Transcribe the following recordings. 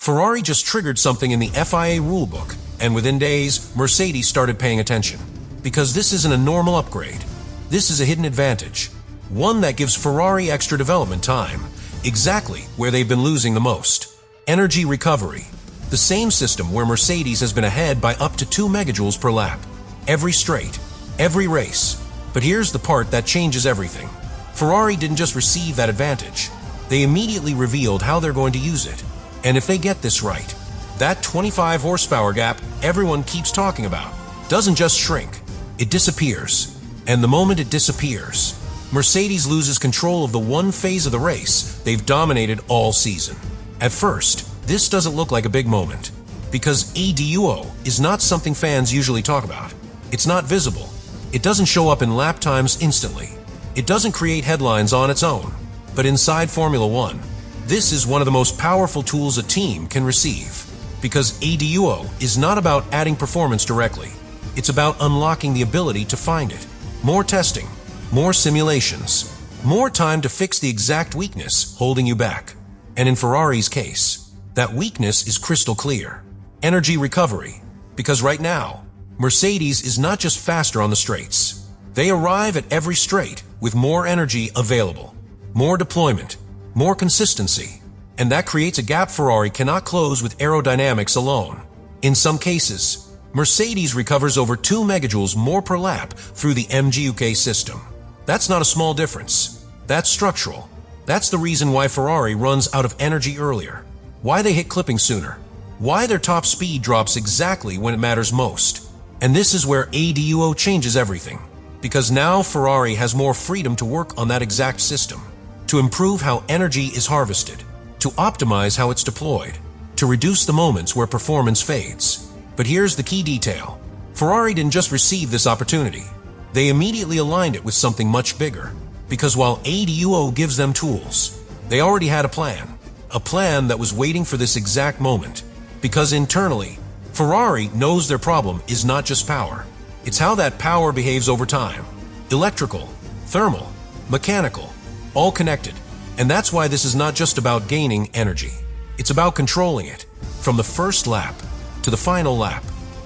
Ferrari just triggered something in the FIA rulebook, and within days, Mercedes started paying attention. Because this isn't a normal upgrade. This is a hidden advantage. One that gives Ferrari extra development time, exactly where they've been losing the most. Energy recovery. The same system where Mercedes has been ahead by up to 2 megajoules per lap. Every straight, every race. But here's the part that changes everything. Ferrari didn't just receive that advantage. They immediately revealed how they're going to use it. And if they get this right, that 25 horsepower gap everyone keeps talking about doesn't just shrink, it disappears. And the moment it disappears, Mercedes loses control of the one phase of the race they've dominated all season. At first, this doesn't look like a big moment, because ADUO is not something fans usually talk about. It's not visible. It doesn't show up in lap times instantly. It doesn't create headlines on its own. But inside Formula One, this is one of the most powerful tools a team can receive, because ADUO is not about adding performance directly. It's about unlocking the ability to find it. More testing, more simulations, more time to fix the exact weakness holding you back. And in Ferrari's case, that weakness is crystal clear. Energy recovery. Because right now, Mercedes is not just faster on the straights. They arrive at every straight with more energy available, more deployment, more consistency. And that creates a gap Ferrari cannot close with aerodynamics alone. In some cases, Mercedes recovers over 2 megajoules more per lap through the MGUK system. That's not a small difference. That's structural. That's the reason why Ferrari runs out of energy earlier, why they hit clipping sooner, why their top speed drops exactly when it matters most. And this is where ADUO changes everything, because now Ferrari has more freedom to work on that exact system, to improve how energy is harvested, to optimize how it's deployed, to reduce the moments where performance fades. But here's the key detail. Ferrari didn't just receive this opportunity. They immediately aligned it with something much bigger. Because while ADUO gives them tools, they already had a plan that was waiting for this exact moment. Because internally, Ferrari knows their problem is not just power. It's how that power behaves over time. Electrical, thermal, mechanical, all connected. And that's why this is not just about gaining energy. It's about controlling it, from the first lap to the final lap.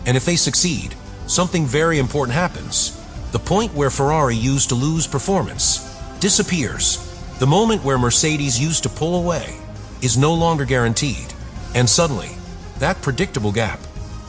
And if they succeed, something very important happens. The point where Ferrari used to lose performance disappears. The moment where Mercedes used to pull away is no longer guaranteed. And suddenly, that predictable gap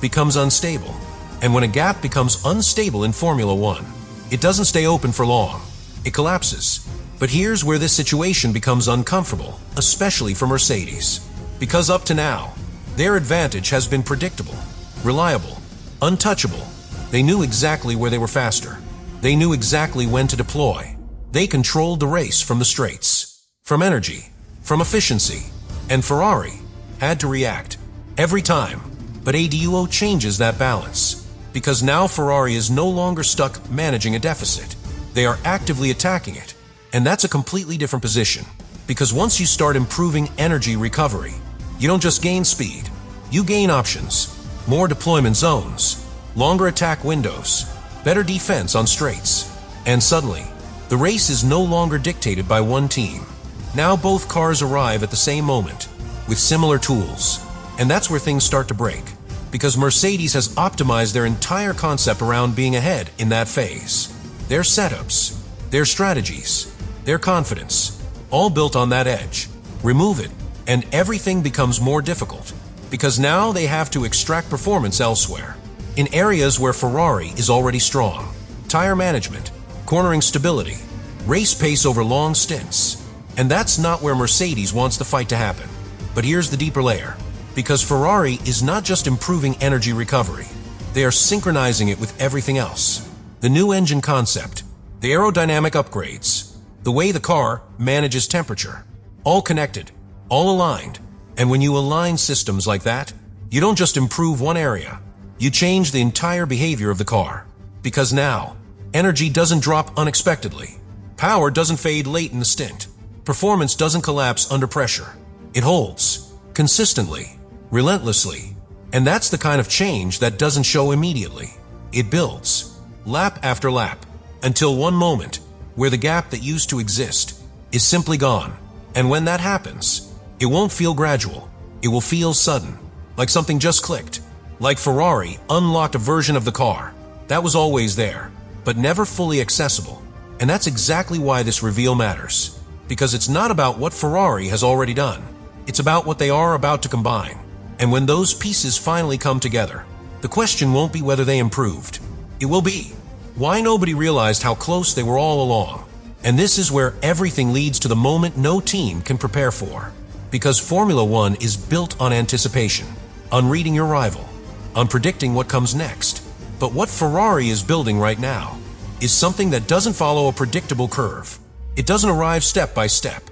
becomes unstable. And when a gap becomes unstable in Formula One, it doesn't stay open for long. It collapses. But here's where this situation becomes uncomfortable, especially for Mercedes. Because up to now, their advantage has been predictable, reliable, untouchable. They knew exactly where they were faster. They knew exactly when to deploy. They controlled the race from the straights, from energy, from efficiency. And Ferrari had to react every time. But ADUO changes that balance. Because now Ferrari is no longer stuck managing a deficit. They are actively attacking it. And that's a completely different position. Because once you start improving energy recovery, you don't just gain speed. You gain options, more deployment zones, longer attack windows, better defense on straights. And suddenly, the race is no longer dictated by one team. Now both cars arrive at the same moment, with similar tools. And that's where things start to break. Because Mercedes has optimized their entire concept around being ahead in that phase. Their setups, their strategies, their confidence, all built on that edge. Remove it, and everything becomes more difficult. Because now they have to extract performance elsewhere, in areas where Ferrari is already strong. Tire management, cornering stability, race pace over long stints. And that's not where Mercedes wants the fight to happen. But here's the deeper layer. Because Ferrari is not just improving energy recovery, they are synchronizing it with everything else. The new engine concept, the aerodynamic upgrades, the way the car manages temperature, all connected, all aligned. And when you align systems like that, you don't just improve one area, you change the entire behavior of the car. Because now, energy doesn't drop unexpectedly. Power doesn't fade late in the stint. Performance doesn't collapse under pressure. It holds, consistently, relentlessly. And that's the kind of change that doesn't show immediately. It builds, lap after lap, until one moment, where the gap that used to exist is simply gone. And when that happens, it won't feel gradual. It will feel sudden, like something just clicked. Like Ferrari unlocked a version of the car that was always there, but never fully accessible. And that's exactly why this reveal matters. Because it's not about what Ferrari has already done. It's about what they are about to combine. And when those pieces finally come together, the question won't be whether they improved. It will be why nobody realized how close they were all along. And this is where everything leads to the moment no team can prepare for. Because Formula One is built on anticipation, on reading your rival, on predicting what comes next. But what Ferrari is building right now is something that doesn't follow a predictable curve. It doesn't arrive step by step.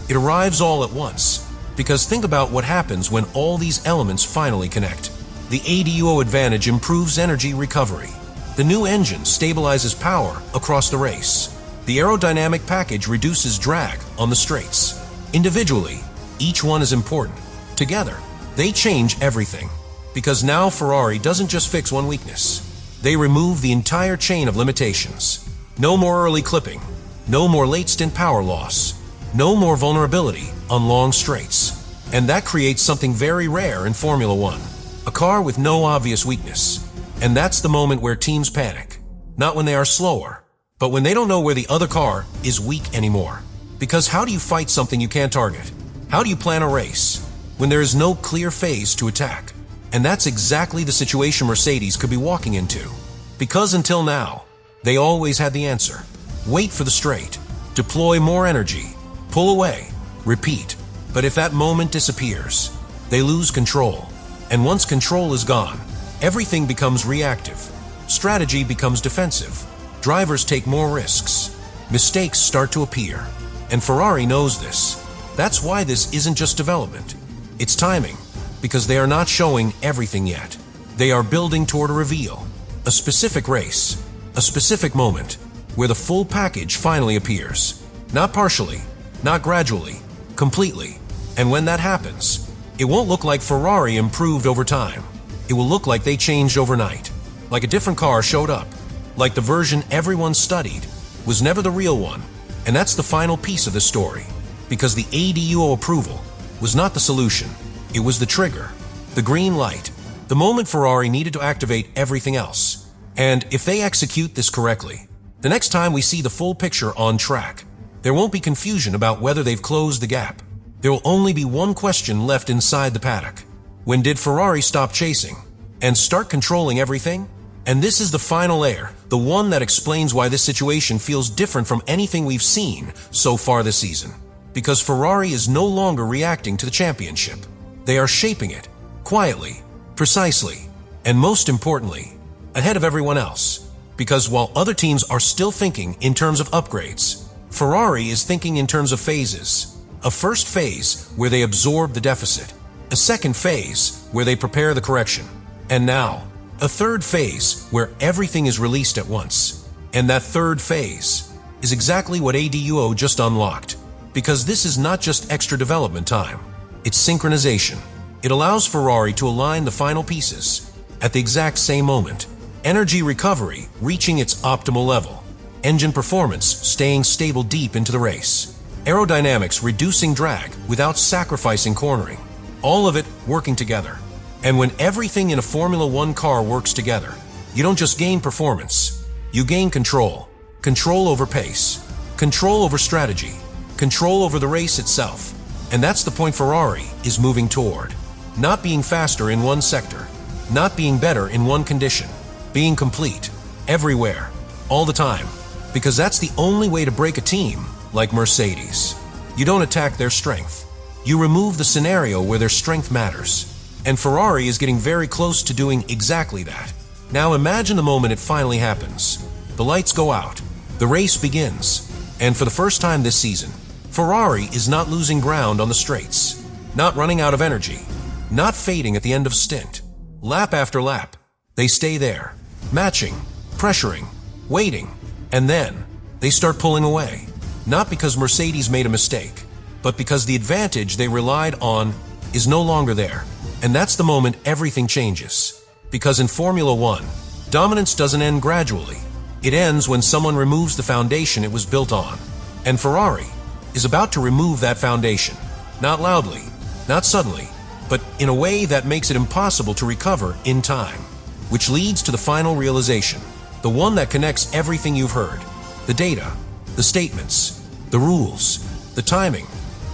It arrives all at once. Because think about what happens when all these elements finally connect. The ADUO advantage improves energy recovery. The new engine stabilizes power across the race. The aerodynamic package reduces drag on the straights. Individually, each one is important. Together, they change everything. Because now Ferrari doesn't just fix one weakness. They remove the entire chain of limitations. No more early clipping. No more late stint power loss. No more vulnerability on long straights. And that creates something very rare in Formula One. A car with no obvious weakness. And that's the moment where teams panic. Not when they are slower, but when they don't know where the other car is weak anymore. Because how do you fight something you can't target? How do you plan a race when there is no clear phase to attack? And that's exactly the situation Mercedes could be walking into. Because until now, they always had the answer. Wait for the straight. Deploy more energy. Pull away. Repeat. But if that moment disappears, they lose control. And once control is gone, everything becomes reactive. Strategy becomes defensive. Drivers take more risks. Mistakes start to appear. And Ferrari knows this. That's why this isn't just development. It's timing. Because they are not showing everything yet. They are building toward a reveal. A specific race. A specific moment. Where the full package finally appears. Not partially. Not gradually. Completely. And when that happens, it won't look like Ferrari improved over time. It will look like they changed overnight. Like a different car showed up. Like the version everyone studied was never the real one. And that's the final piece of the story. Because the ADUO approval was not the solution. It was the trigger. The green light. The moment Ferrari needed to activate everything else. And if they execute this correctly, the next time we see the full picture on track, there won't be confusion about whether they've closed the gap. There will only be one question left inside the paddock. When did Ferrari stop chasing and start controlling everything? And this is the final layer, the one that explains why this situation feels different from anything we've seen so far this season. Because Ferrari is no longer reacting to the championship. They are shaping it, quietly, precisely, and most importantly, ahead of everyone else. Because while other teams are still thinking in terms of upgrades, Ferrari is thinking in terms of phases. A first phase where they absorb the deficit. A second phase where they prepare the correction. And now, a third phase where everything is released at once. And that third phase is exactly what ADUO just unlocked. Because this is not just extra development time. It's synchronization. It allows Ferrari to align the final pieces at the exact same moment. Energy recovery reaching its optimal level. Engine performance staying stable deep into the race. Aerodynamics reducing drag without sacrificing cornering. All of it working together. And when everything in a Formula One car works together, you don't just gain performance. You gain control. Control over pace. Control over strategy. Control over the race itself. And that's the point Ferrari is moving toward. Not being faster in one sector. Not being better in one condition. Being complete. Everywhere. All the time. Because that's the only way to break a team like Mercedes. You don't attack their strength. You remove the scenario where their strength matters. And Ferrari is getting very close to doing exactly that. Now imagine the moment it finally happens. The lights go out. The race begins. And for the first time this season, Ferrari is not losing ground on the straights. Not running out of energy. Not fading at the end of stint. Lap after lap, they stay there. Matching. Pressuring. Waiting. And then, they start pulling away. Not because Mercedes made a mistake, but because the advantage they relied on is no longer there. And that's the moment everything changes. Because in Formula One, dominance doesn't end gradually. It ends when someone removes the foundation it was built on. And Ferrari is about to remove that foundation. Not loudly, not suddenly, but in a way that makes it impossible to recover in time. Which leads to the final realization, the one that connects everything you've heard. The data, the statements, the rules, the timing.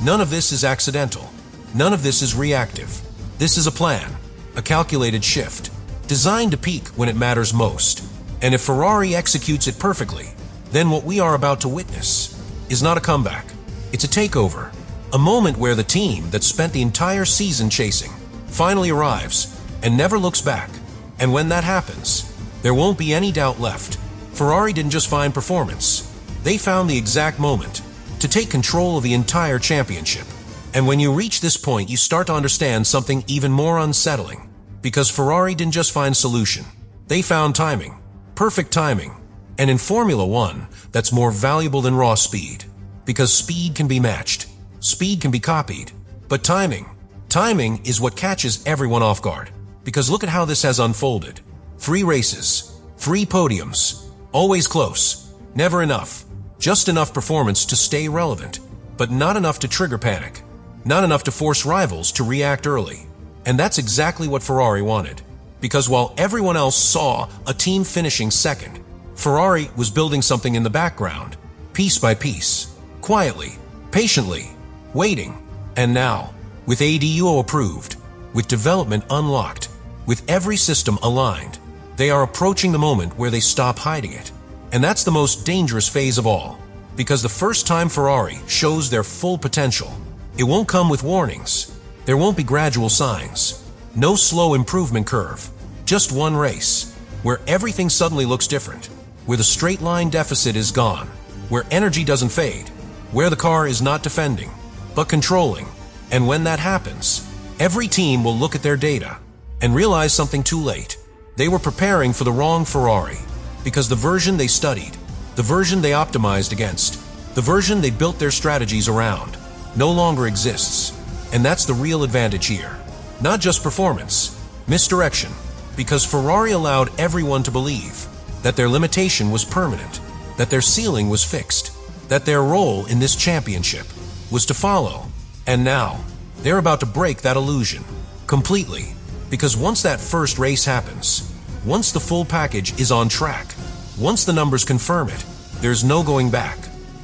None of this is accidental. None of this is reactive. This is a plan, a calculated shift, designed to peak when it matters most. And if Ferrari executes it perfectly, then what we are about to witness is not a comeback. It's a takeover. A moment where the team that spent the entire season chasing finally arrives and never looks back. And when that happens, there won't be any doubt left. Ferrari didn't just find performance. They found the exact moment to take control of the entire championship. And when you reach this point, you start to understand something even more unsettling. Because Ferrari didn't just find solution. They found timing. Perfect timing. And in Formula One, that's more valuable than raw speed. Because speed can be matched. Speed can be copied. But timing is what catches everyone off guard. Because look at how this has unfolded. 3 races, 3 podiums, always close, never enough. Just enough performance to stay relevant, but not enough to trigger panic. Not enough to force rivals to react early. And that's exactly what Ferrari wanted. Because while everyone else saw a team finishing second, Ferrari was building something in the background, piece by piece, quietly, patiently, waiting. And now, with ADUO approved, with development unlocked, with every system aligned, they are approaching the moment where they stop hiding it. And that's the most dangerous phase of all, because the first time Ferrari shows their full potential, it won't come with warnings. There won't be gradual signs. No slow improvement curve. Just one race, where everything suddenly looks different, where the straight line deficit is gone, where energy doesn't fade, where the car is not defending, but controlling. And when that happens, every team will look at their data and realize something too late. They were preparing for the wrong Ferrari, because the version they studied, the version they optimized against, the version they built their strategies around, no longer exists. And that's the real advantage here. Not just performance, misdirection, because Ferrari allowed everyone to believe that their limitation was permanent, that their ceiling was fixed, that their role in this championship was to follow. And now, they're about to break that illusion completely, because once that first race happens, once the full package is on track, once the numbers confirm it, there's no going back,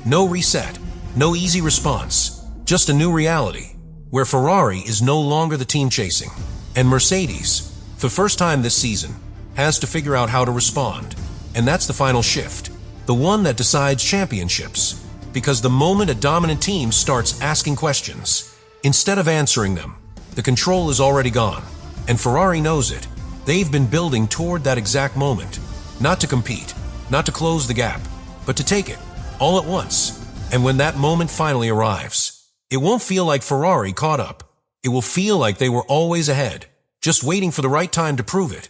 no reset, no easy response, just a new reality, where Ferrari is no longer the team chasing, and Mercedes, for the first time this season, has to figure out how to respond. And that's the final shift, the one that decides championships. Because the moment a dominant team starts asking questions, instead of answering them, the control is already gone. And Ferrari knows it. They've been building toward that exact moment. Not to compete, not to close the gap, but to take it, all at once. And when that moment finally arrives, it won't feel like Ferrari caught up. It will feel like they were always ahead, just waiting for the right time to prove it.